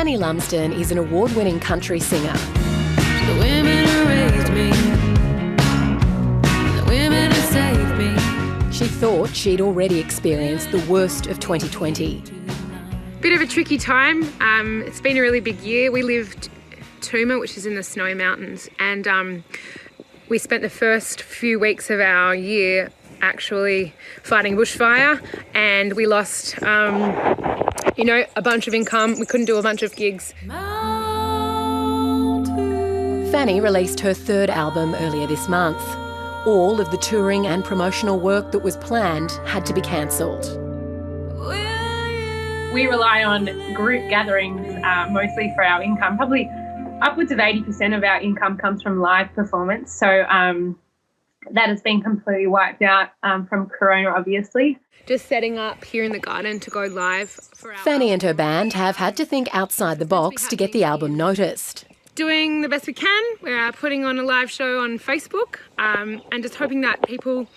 Fanny LUMSDEN is an award-winning country singer. The women who raised me, the women who saved me. She thought she'd already experienced the worst of 2020. Bit of a tricky time. It's been a really big year. We lived Tooma, which is in the Snowy Mountains, and we spent the first few weeks of our year actually fighting bushfire, and we lost, a bunch of income. We couldn't do a bunch of gigs. Fanny released her third album earlier this month. All of the touring and promotional work that was planned had to be cancelled. We rely on group gatherings mostly for our income. Probably upwards of 80% of our income comes from live performance. So that has been completely wiped out from Corona, obviously. Just setting up here in the garden to go live for our Fanny and her band have had to think outside the box to get the album noticed. Doing the best we can. We're putting on a live show on Facebook and just hoping that people,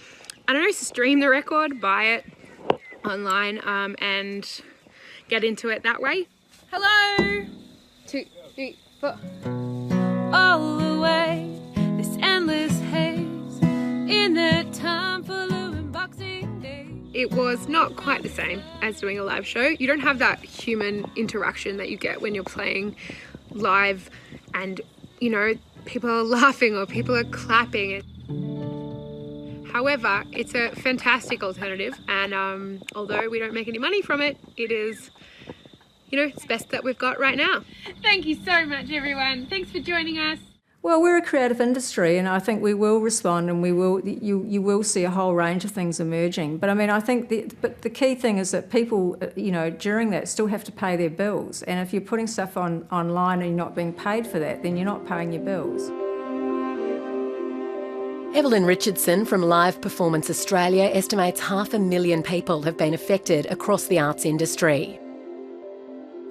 stream the record, buy it online and get into it that way. Hello! 2, 3, 4. All the way, this endless haze, in the time for Boxing Day. It was not quite the same as doing a live show. You don't have that human interaction that you get when you're playing live and, people are laughing or people are clapping. However, it's a fantastic alternative, and although we don't make any money from it, it is, it's best that we've got right now. Thank you so much, everyone. Thanks for joining us. Well, we're a creative industry, and I think we will respond, and you will see a whole range of things emerging. But I think the key thing is that people, during that still have to pay their bills. And if you're putting stuff online and you're not being paid for that, then you're not paying your bills. Evelyn Richardson from Live Performance Australia estimates 500,000 people have been affected across the arts industry.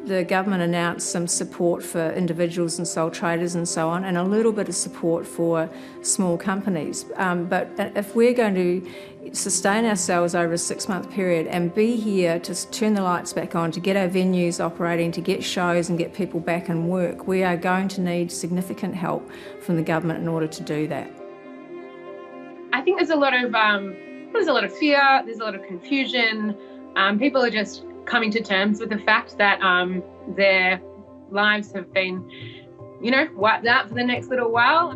The government announced some support for individuals and sole traders and so on, and a little bit of support for small companies. But if we're going to sustain ourselves over a 6-month period and be here to turn the lights back on, to get our venues operating, to get shows and get people back in work, we are going to need significant help from the government in order to do that. I think there's a lot of fear, there's a lot of confusion. People are just coming to terms with the fact that their lives have been, wiped out for the next little while.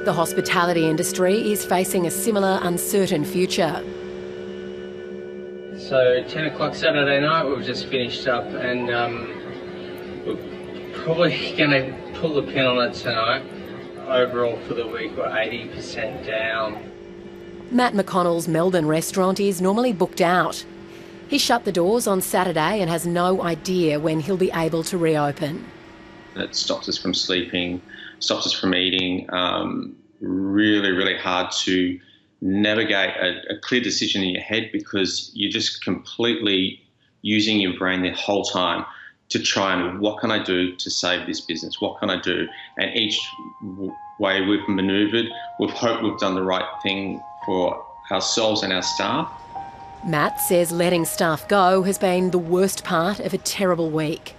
The hospitality industry is facing a similar uncertain future. So 10 o'clock Saturday night, we've just finished up, and we're probably going to pull the pin on it tonight. Overall for the week, we're 80% down. Matt McConnell's Melbourne restaurant is normally booked out. He shut the doors on Saturday and has no idea when he'll be able to reopen. It stops us from sleeping, stops us from eating. Really, really hard to navigate a clear decision in your head because you're just completely using your brain the whole time to try and, what can I do to save this business? What can I do? And each way we've manoeuvred, we've hoped we've done the right thing for ourselves and our staff. Matt says letting staff go has been the worst part of a terrible week.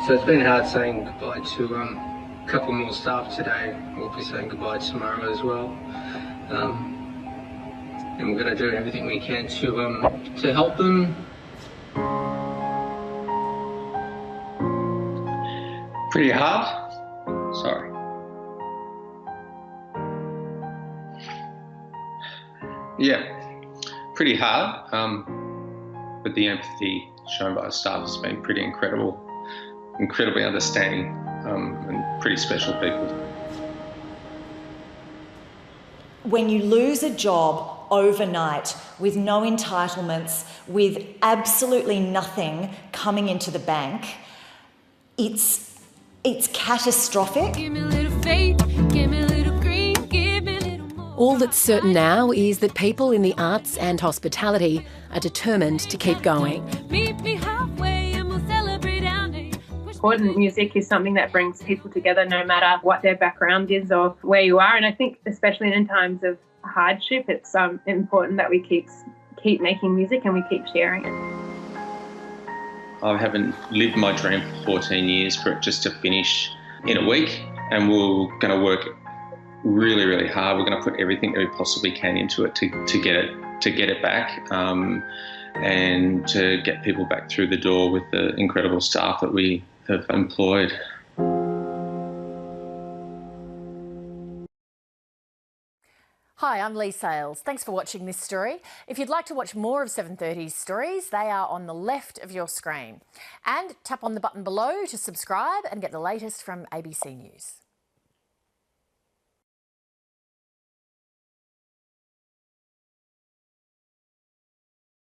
So it's been hard saying goodbye to a couple more staff today. We'll be saying goodbye tomorrow as well. And we're going to do everything we can to help them. Pretty hard. Sorry. Yeah, pretty hard. But the empathy shown by the staff has been pretty incredible, incredibly understanding, and pretty special people. When you lose a job overnight with no entitlements, with absolutely nothing coming into the bank, it's catastrophic. Give me a little faith, give me a little green, give me a little more. All that's certain now is that people in the arts and hospitality are determined to keep going. Meet me halfway and we'll celebrate our day. Important music is something that brings people together no matter what their background is or where you are. And I think especially in times of hardship. It's important that we keep making music and we keep sharing it. I haven't lived my dream for 14 years for it just to finish in a week, and we're going to work really, really hard. We're going to put everything that we possibly can into it to get it back, and to get people back through the door with the incredible staff that we have employed. Hi, I'm Lee Sales. Thanks for watching this story. If you'd like to watch more of 730's stories, they are on the left of your screen. And tap on the button below to subscribe and get the latest from ABC News.